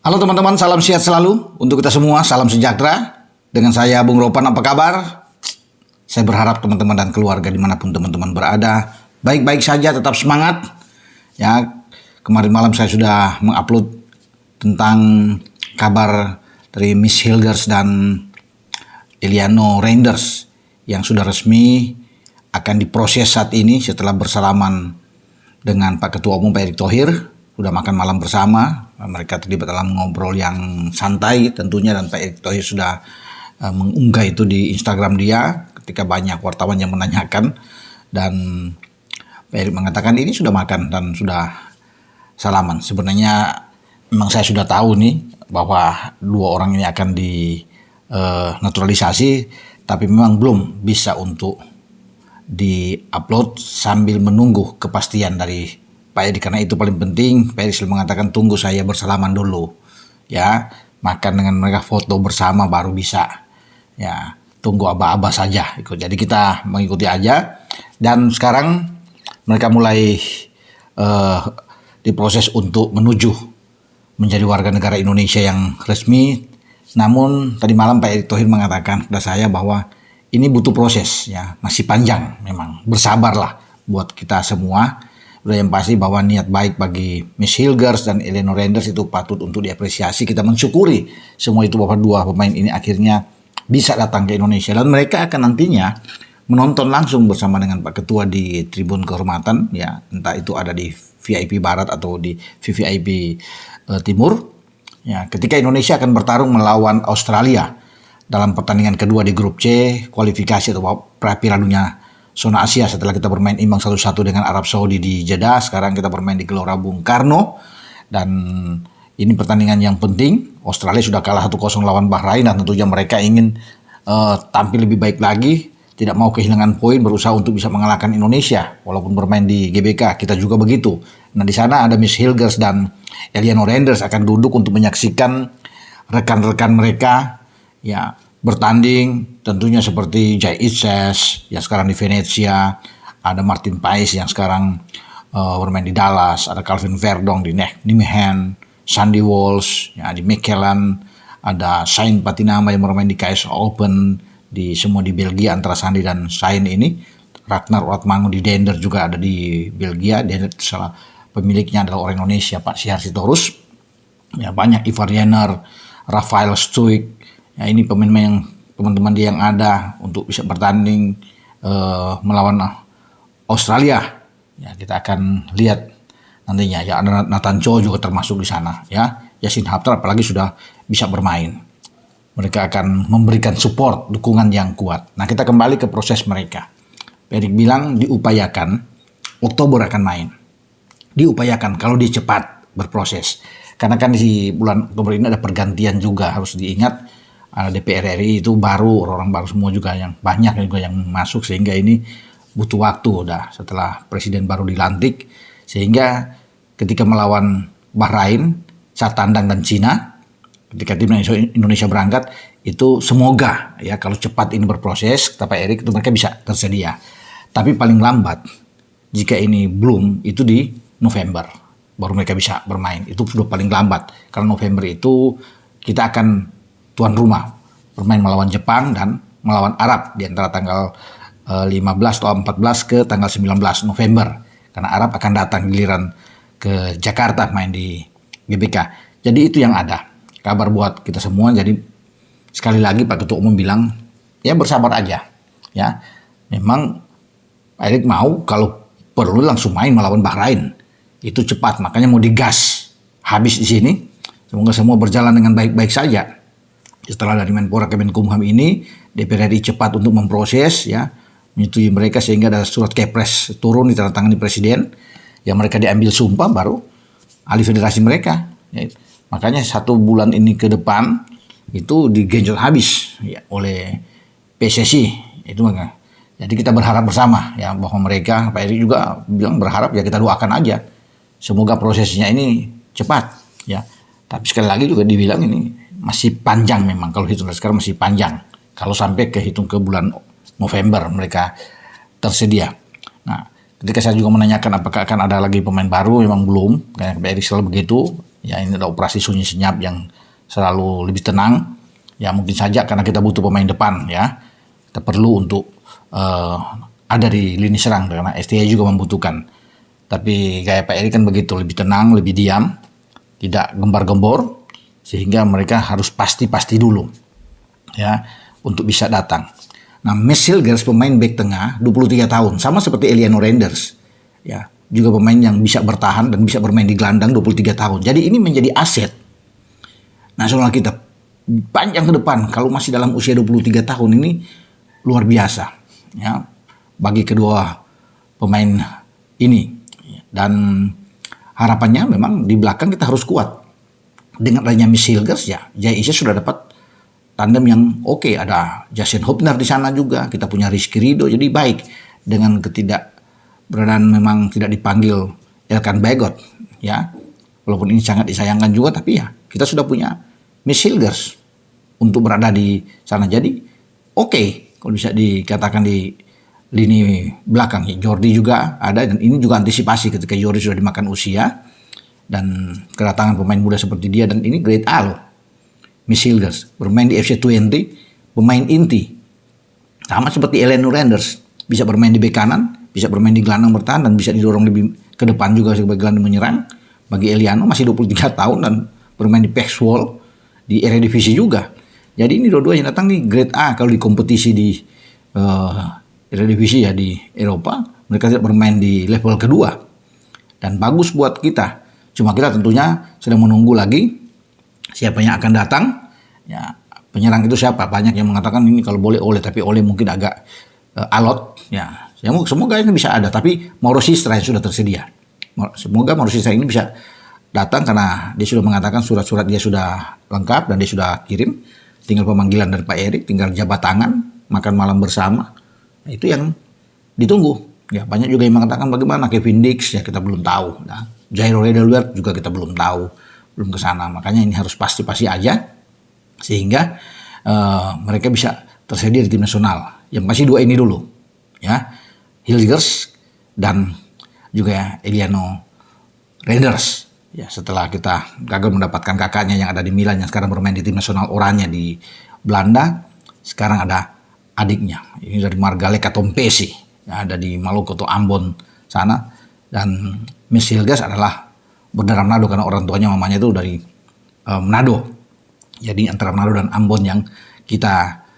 Halo teman-teman, salam sehat selalu untuk kita semua, salam sejahtera. Dengan saya Bung Ropan, apa kabar? Saya berharap teman-teman dan keluarga dimanapun teman-teman berada baik-baik saja, tetap semangat. Ya, kemarin malam saya sudah mengupload tentang kabar dari Miss Hilgers dan Eliano Reinders yang sudah resmi akan diproses saat ini setelah bersalaman dengan Pak Ketua Umum Pak Erick Thohir. Sudah makan malam bersama, mereka terlibat dalam ngobrol yang santai tentunya, dan Pak Erick Thohir sudah mengunggah itu di Instagram dia ketika banyak wartawan yang menanyakan, dan Pak Erick mengatakan ini sudah makan dan sudah salaman. Sebenarnya memang saya sudah tahu nih bahwa dua orang ini akan naturalisasi, tapi memang belum bisa untuk di-upload sambil menunggu kepastian dari Pak Edi, karena itu paling penting. Pak Edi selalu mengatakan tunggu saya bersalaman dulu, ya, makan dengan mereka, foto bersama baru bisa, ya, tunggu aba-aba saja ikut. Jadi kita mengikuti aja, dan sekarang mereka mulai diproses untuk menuju menjadi warga negara Indonesia yang resmi. Namun tadi malam Pak Erick Thohir mengatakan kepada saya bahwa ini butuh proses, ya, masih panjang. Memang bersabarlah buat kita semua. Udah yang pasti bahwa niat baik bagi Miss Hilgers dan Eliano Reinders itu patut untuk diapresiasi. Kita mensyukuri semua itu bahwa dua pemain ini akhirnya bisa datang ke Indonesia, dan mereka akan nantinya menonton langsung bersama dengan Pak Ketua di Tribun Kehormatan, ya, entah itu ada di VIP Barat atau di VVIP Timur. Ya, ketika Indonesia akan bertarung melawan Australia dalam pertandingan kedua di grup C kualifikasi atau pra-Piala Dunia zona Asia, setelah kita bermain imbang 1-1 dengan Arab Saudi di Jeddah. Sekarang kita bermain di Gelora Bung Karno, dan ini pertandingan yang penting. Australia sudah kalah 1-0 lawan Bahrain, dan tentunya mereka ingin tampil lebih baik lagi, tidak mau kehilangan poin, berusaha untuk bisa mengalahkan Indonesia walaupun bermain di GBK. Kita juga begitu. Nah, di sana ada Miss Hilgers dan Eliano Reinders akan duduk untuk menyaksikan rekan-rekan mereka, ya, bertanding. Tentunya seperti Jai Itzes yang sekarang di Venezia, ada Martin Paes yang sekarang bermain di Dallas, ada Calvin Verdong di Nijmegen, Sandy Walsh ya, di Mechelen, ada Sain Patinama yang bermain di KS Open, di semua di Belgia antara Sandy dan Sain ini. Ragnar Oratmangu di Dender juga ada di Belgia. Dender salah pemiliknya adalah orang Indonesia, Pak Syihar Sitorus. Ya, banyak Ivar Jenner, Rafael Stuik. Ya, ini pemain-pemain yang teman-teman dia yang ada untuk bisa bertanding melawan Australia. Ya, kita akan lihat nantinya. Ya, ada Nathan Cho juga termasuk di sana. Ya, Yasin Haptar apalagi sudah bisa bermain. Mereka akan memberikan support, dukungan yang kuat. Nah, kita kembali ke proses mereka. Erik bilang diupayakan Oktober akan main. Diupayakan kalau dia cepat berproses. Karena kan di bulan Oktober ini ada pergantian juga, harus diingat. DPR RI itu baru, orang baru semua juga, yang banyak juga yang masuk, sehingga ini butuh waktu udah setelah presiden baru dilantik, sehingga ketika melawan Bahrain saat tandang dan Cina, ketika tim Indonesia berangkat itu semoga ya kalau cepat ini berproses, kata Pak Erick, itu mereka bisa tersedia. Tapi paling lambat jika ini belum, itu di November baru mereka bisa bermain. Itu sudah paling lambat, karena November itu kita akan tuan rumah bermain melawan Jepang dan melawan Arab di antara tanggal 15 atau 14 ke tanggal 19 November, karena Arab akan datang giliran ke Jakarta main di GBK. Jadi itu yang ada kabar buat kita semua. Jadi sekali lagi Pak Ketua Umum bilang ya bersabar aja, ya, memang Pak Erick mau kalau perlu langsung main melawan Bahrain, itu cepat, makanya mau digas habis di sini. Semoga semua berjalan dengan baik-baik saja. Setelah dari Menpora Kemenkumham ini, DPR RI cepat untuk memproses, ya, menyetujui mereka sehingga ada surat kepres turun ditandatangani presiden, yang mereka diambil sumpah baru alih federasi mereka. Ya, makanya 1 bulan ini ke depan itu digenjot habis ya, oleh PSSI. Itu makanya. Jadi kita berharap bersama ya bahwa mereka, Pak Erick juga bilang berharap ya kita doakan aja. Semoga prosesnya ini cepat ya. Tapi sekali lagi juga dibilang ini masih panjang, memang kalau hitung sekarang masih panjang. Kalau sampai kehitung ke bulan November mereka tersedia. Nah, ketika saya juga menanyakan apakah akan ada lagi pemain baru, memang belum. Kayak Pak Erick selalu begitu. Ya, ini ada operasi sunyi senyap yang selalu lebih tenang. Ya, mungkin saja karena kita butuh pemain depan ya. Kita perlu untuk ada di lini serang karena STI juga membutuhkan. Tapi gaya Pak Erik kan begitu, lebih tenang, lebih diam, tidak gembar-gembor, sehingga mereka harus pasti-pasti dulu ya untuk bisa datang. Nah, Mads Hilgers pemain bek tengah 23 tahun, sama seperti Eliano Reinders. Ya, juga pemain yang bisa bertahan dan bisa bermain di gelandang 23 tahun. Jadi ini menjadi aset nasional kita panjang ke depan. Kalau masih dalam usia 23 tahun ini luar biasa ya bagi kedua pemain ini. Dan harapannya memang di belakang kita harus kuat. Dengan adanya Mads Hilgers ya, Jai Isyes sudah dapat tandem yang oke. Ada Jason Hubner di sana juga. Kita punya Rizky Ridho. Jadi baik dengan ketidakberadaan memang tidak dipanggil Elkan Bagot ya. Walaupun ini sangat disayangkan juga, tapi ya kita sudah punya Mads Hilgers untuk berada di sana. Jadi oke kalau bisa dikatakan di lini belakang. Jordi juga ada, dan ini juga antisipasi ketika Jordi sudah dimakan usia dan kedatangan pemain muda seperti dia. Dan ini grade A loh, Mads Hilgers bermain di FC20, pemain inti sama seperti Eliano Reinders, bisa bermain di bek kanan, bisa bermain di gelandang bertahan, dan bisa didorong lebih ke depan juga sebagai gelandang menyerang. Bagi Eliano masih 23 tahun dan bermain di Pexwool di Eredivisie juga. Jadi ini dua-duanya datang nih grade A. Kalau di kompetisi di Eredivisie ya di Eropa, mereka tidak bermain di level kedua, dan bagus buat kita. Cuma kita tentunya sedang menunggu lagi siapa yang akan datang. Ya, penyerang itu siapa? Banyak yang mengatakan ini kalau boleh Ole, tapi Ole mungkin agak alot. Ya, semoga ini bisa ada. Tapi Mauro Sistra yang sudah tersedia. Semoga Mauro Sistra ini bisa datang karena dia sudah mengatakan surat-surat dia sudah lengkap dan dia sudah kirim. Tinggal pemanggilan dari Pak Erik, tinggal jabat tangan, makan malam bersama. Nah, itu yang ditunggu. Ya, banyak juga yang mengatakan bagaimana Kevin Dix, ya kita belum tahu. Nah, Jairo Edelweireld juga kita belum tahu, belum ke sana. Makanya ini harus pasti-pasti aja sehingga mereka bisa tersedia di tim nasional. Yang masih dua ini dulu, ya, Hilgers dan juga Eliano Reinders. Ya, setelah kita gagal mendapatkan kakaknya yang ada di Milan yang sekarang bermain di tim nasional Oranje di Belanda, sekarang ada adiknya. Ini dari Margaleka Tompesi yang ada di Maluku atau Ambon sana. Dan Mads Hilgers adalah berdarah Manado karena orang tuanya mamanya itu dari Manado. Jadi antara Manado dan Ambon yang kita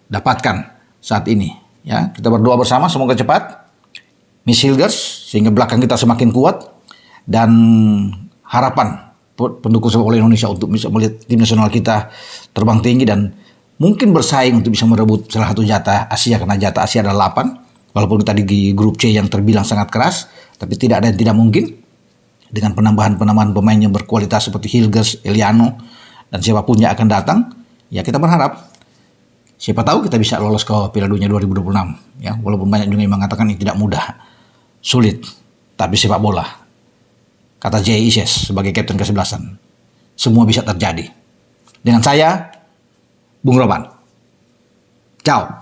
dapatkan saat ini. Ya, kita berdoa bersama semoga cepat Mads Hilgers sehingga belakang kita semakin kuat, dan harapan pendukung sepak bola Indonesia untuk bisa melihat tim nasional kita terbang tinggi dan mungkin bersaing untuk bisa merebut salah satu jatah Asia, karena jatah Asia ada 8. Walaupun tadi di grup C yang terbilang sangat keras, tapi tidak ada yang tidak mungkin. Dengan penambahan pemain yang berkualitas seperti Hilgers, Eliano, dan siapapun yang akan datang, ya kita berharap siapa tahu kita bisa lolos ke Piala Dunia 2026. Ya, walaupun banyak juga yang mengatakan ini tidak mudah, sulit, tapi sepak bola, kata Jai Isyes sebagai kapten ke-11, semua bisa terjadi. Dengan saya, Bung Roban. Ciao.